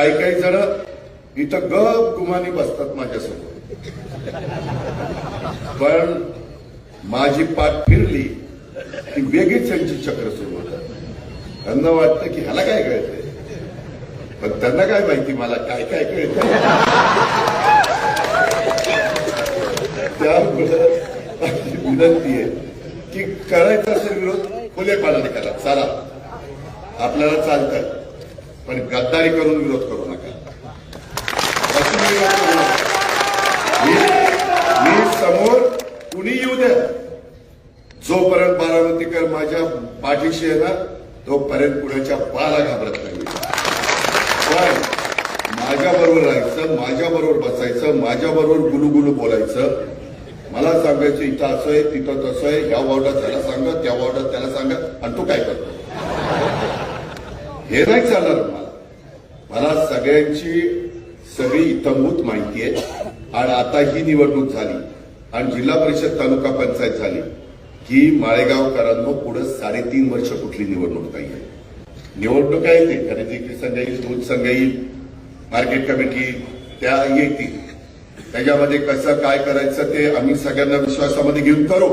काही जण इथं गुमानी बसतात माझ्यासमोर, पण माझी पाठ फिरली की वेगळीच त्यांची चक्र सुरू होतात. त्यांना वाटतं की ह्याला काय कळतंय, पण त्यांना काय माहिती मला काय काय कळतंय. त्यामुळे विनंती आहे की करायचा असेल विरोध खुलेपणाने करा, चला आपल्याला चालतं, पण गद्दारी करून विरोध करू नका. मी समोर कुणी येऊ द्या, जोपर्यंत बारामतीकर माझ्या पाठीशी आहे ना तोपर्यंत कुणाच्या बाला घाबरत नाही. पण माझ्याबरोबर राहायचं, माझ्याबरोबर बसायचं, माझ्याबरोबर गुलुगुलू बोलायचं. मला सांगायचं इथं असं आहे, तिथं तसं आहे, ह्या वॉर्डात त्याला सांगा, त्या वॉर्डात त्याला सांगा, आणि तो काय करतो हे नाही चालणार. मला सगळ्यांची सगळी इतंभूत माहिती आहे. आणि आता ही निवडणूक झाली आणि जिल्हा परिषद तालुका पंचायत झाली की माळेगावकरांनो पुढे 3.5 वर्ष कुठली निवडणूक नाही आहे. निवडणूक आहे ते खरेदी संघ येईल, दूध संघ येईल, मार्केट कमिटी त्या येतील. त्याच्यामध्ये कसं काय करायचं ते आम्ही सगळ्यांना विश्वासामध्ये घेऊन करू.